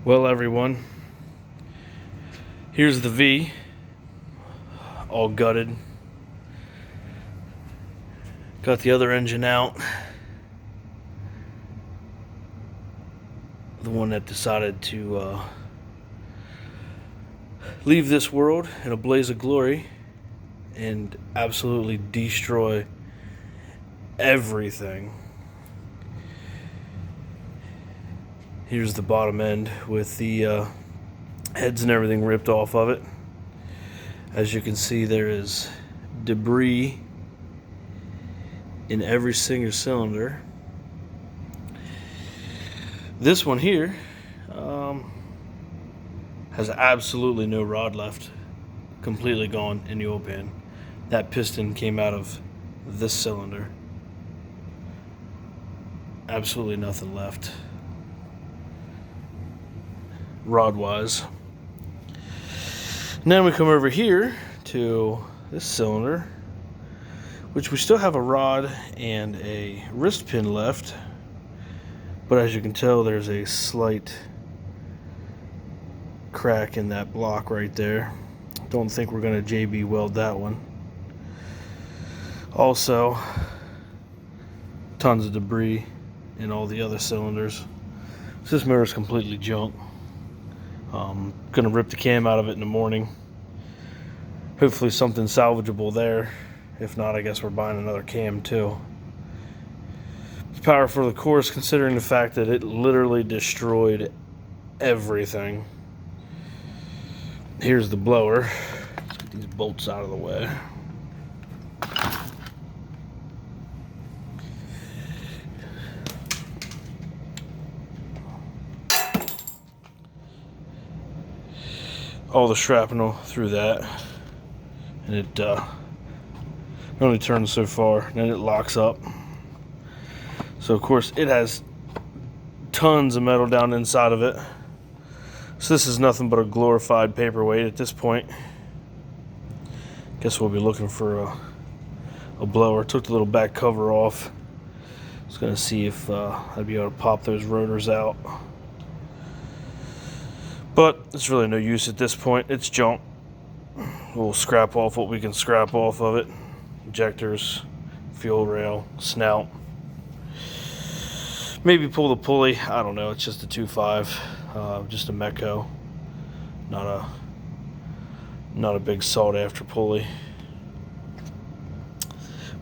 Well, everyone, here's the V, all gutted. Got the other engine out. The one that decided to leave this world in a blaze of glory and absolutely destroy everything. Here's the bottom end with the heads and everything ripped off of it. As you can see, there is debris in every single cylinder. This one here has absolutely no rod left. Completely gone in the oil pan. That piston came out of this cylinder. Absolutely nothing left, rod-wise. And then we come over here to this cylinder, which we still have a rod and a wrist pin left. But as you can tell, there's a slight crack in that block right there. Don't think we're going to JB weld that one. Also, tons of debris in all the other cylinders. So this mirror is completely junk. Gonna rip the cam out of it in the morning. Hopefully something salvageable there. If not, I guess we're buying another cam too. It's power for the course, considering the fact that it literally destroyed everything. Here's the blower. Let's get these bolts out of the way. All the shrapnel through that, and it only turns so far, then it locks up. So of course it has tons of metal down inside of it. So this is nothing but a glorified paperweight at this point. Guess we'll be looking for a blower. Took the little back cover off. I was gonna see if I'd be able to pop those rotors out. But it's really no use at this point. It's junk. We'll scrap off what we can scrap off of it. Injectors, fuel rail, snout. Maybe pull the pulley. I don't know. It's just a 2.5, just a Metco. Not a big sought after pulley.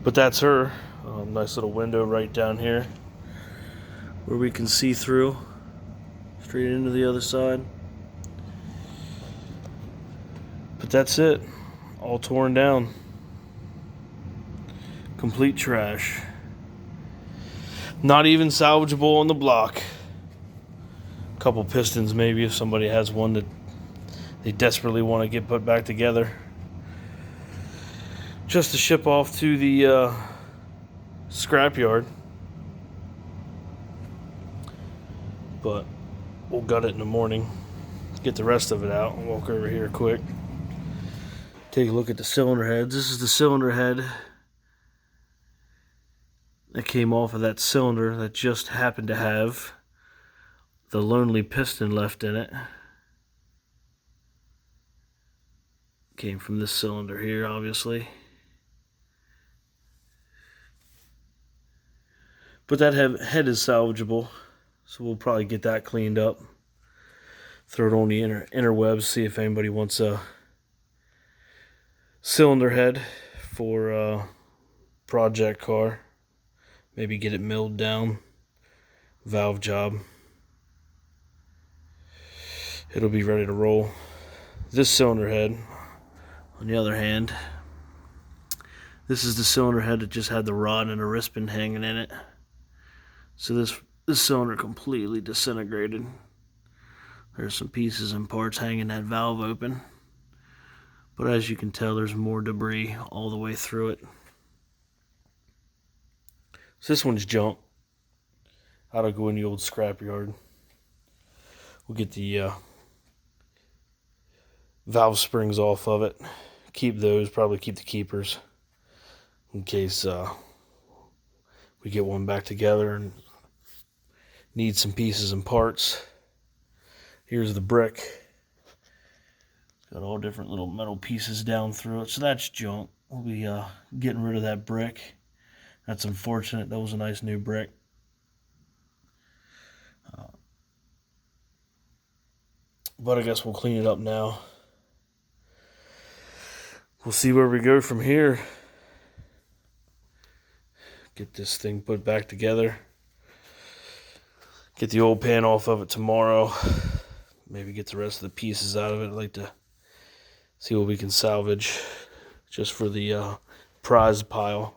But that's her. Nice little window right down here where we can see through straight into the other side. But that's it. All torn down. Complete trash. Not even salvageable on the block. Couple pistons maybe if somebody has one that they desperately want to get put back together. Just to ship off to the scrapyard. But we'll gut it in the morning. Get the rest of it out and walk over here quick. Take a look at the cylinder heads. This is the cylinder head that came off of that cylinder that just happened to have the lonely piston left in it. Came from this cylinder here, obviously. But that head is salvageable, so we'll probably get that cleaned up. Throw it on the interwebs, see if anybody wants a cylinder head for a project car. Maybe get it milled down. Valve job. It'll be ready to roll. This cylinder head, on the other hand, this is the cylinder head that just had the rod and a wrist pin hanging in it. So this cylinder completely disintegrated. There's some pieces and parts hanging that valve open. But as you can tell, there's more debris all the way through it. So this one's junk. That'll go in the old scrapyard. We'll get the valve springs off of it. Keep those, probably keep the keepers in case we get one back together and need some pieces and parts. Here's the brick. Got all different little metal pieces down through it, so that's junk. We'll be getting rid of that brick. That's unfortunate. That was a nice new brick. But I guess we'll clean it up now. We'll see where we go from here. Get this thing put back together. Get the old pan off of it tomorrow. Maybe get the rest of the pieces out of it. I'd like to see what we can salvage just for the prize pile.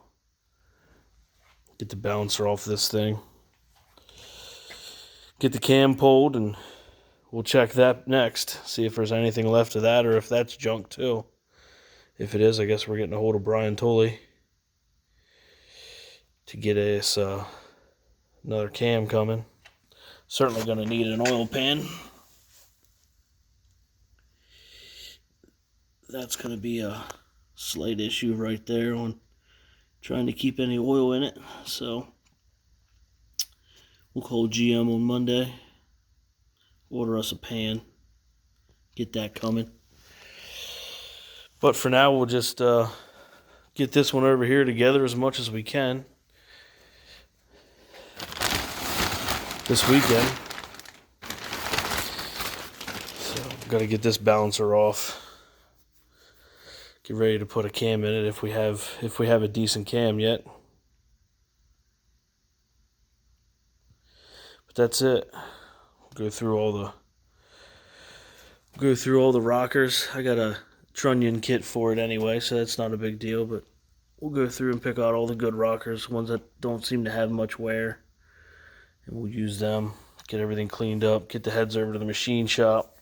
Get the balancer off this thing. Get the cam pulled, and we'll check that next. See if there's anything left of that or if that's junk too. If it is, I guess we're getting a hold of Brian Tolley to get us another cam coming. Certainly going to need an oil pan. That's going to be a slight issue right there on trying to keep any oil in it. So we'll call GM on Monday, order us a pan, get that coming. But for now, we'll just get this one over here together as much as we can this weekend. So I've got to get this balancer off. Get ready to put a cam in it if we have a decent cam yet. But that's it. Go through all the rockers. I got a trunnion kit for it anyway, so that's not a big deal, but we'll go through and pick out all the good rockers, ones that don't seem to have much wear, and we'll use them, get everything cleaned up, get the heads over to the machine shop,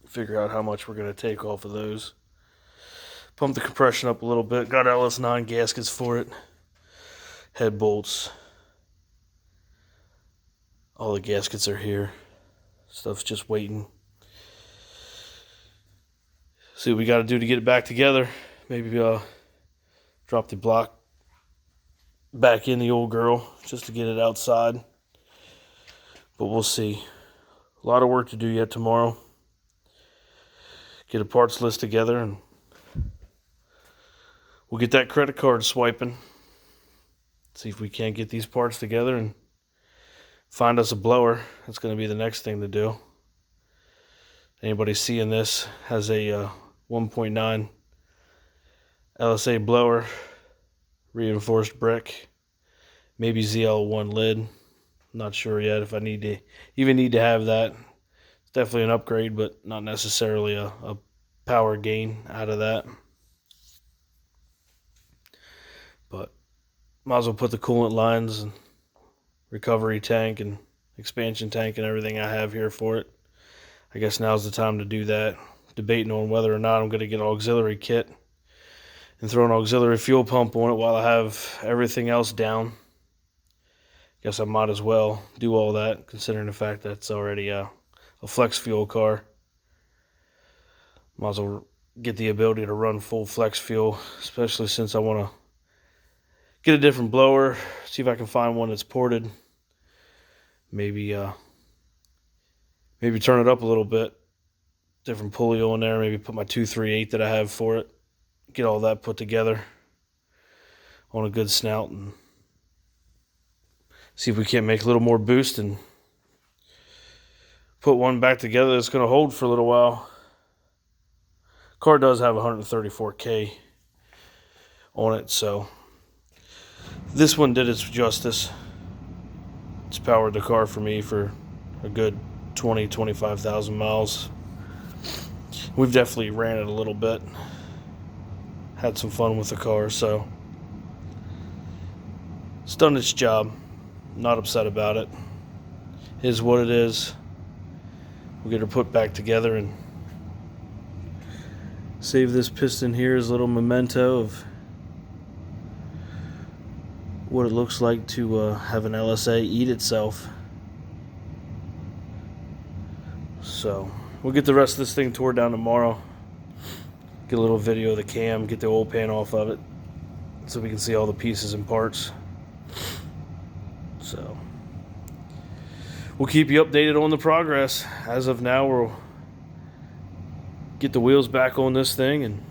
figure out how much we're going to take off of those, pump the compression up a little bit, got LS9 gaskets for it, head bolts, all the gaskets are here, stuff's just waiting. See what we got to do to get it back together. Maybe drop the block back in the old girl just to get it outside. But we'll see. A lot of work to do yet tomorrow. Get a parts list together and we'll get that credit card swiping. See if we can't get these parts together and find us a blower. That's going to be the next thing to do. Anybody seeing this has a 1.9 LSA blower, reinforced brick, maybe ZL1 lid. Not sure yet if I even need to have that. It's definitely an upgrade, but not necessarily a power gain out of that. But might as well put the coolant lines and recovery tank and expansion tank and everything I have here for it. I guess now's the time to do that. Debating on whether or not I'm going to get an auxiliary kit and throw an auxiliary fuel pump on it while I have everything else down. Guess I might as well do all that, considering the fact that it's already a flex fuel car. Might as well get the ability to run full flex fuel, especially since I want to get a different blower, see if I can find one that's ported. Maybe turn it up a little bit. Different pulley on there, maybe put my 238 that I have for it. Get all that put together on a good snout and see if we can't make a little more boost and put one back together that's going to hold for a little while. Car does have 134K on it, so this one did its justice. It's powered the car for me for a good 25,000 miles. We've definitely ran it a little bit. Had some fun with the car, so it's done its job. Not upset about it. It is what it is. We'll get her put back together and save this piston here as a little memento of what it looks like to have an LSA eat itself. So we'll get the rest of this thing tore down tomorrow. Get a little video of the cam, get the oil pan off of it so we can see all the pieces and parts. So we'll keep you updated on the progress. As of now, we'll get the wheels back on this thing and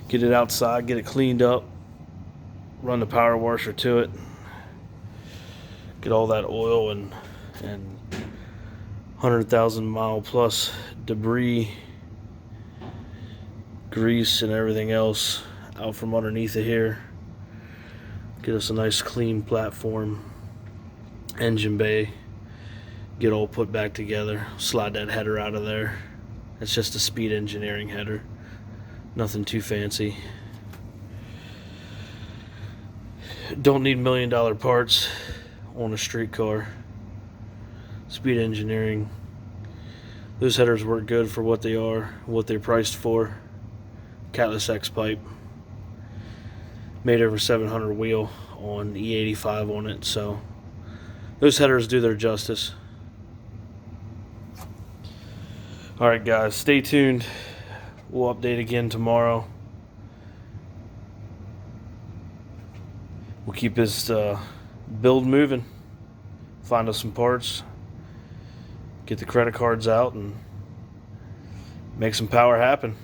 get it outside, get it cleaned up, run the power washer to it, get all that oil and 100,000 mile plus debris, grease and everything else out from underneath of here. Get us a nice clean platform, engine bay, get all put back together, slide that header out of there. It's just a Speed Engineering header, nothing too fancy. Don't need $1 million parts on a street car. Speed Engineering, those headers work good for what they are, what they're priced for. Catless X pipe, made over 700 wheel on E85 on it, so those headers do their justice. Alright guys, stay tuned. We'll update again tomorrow. We'll keep this build moving. Find us some parts. Get the credit cards out and make some power happen.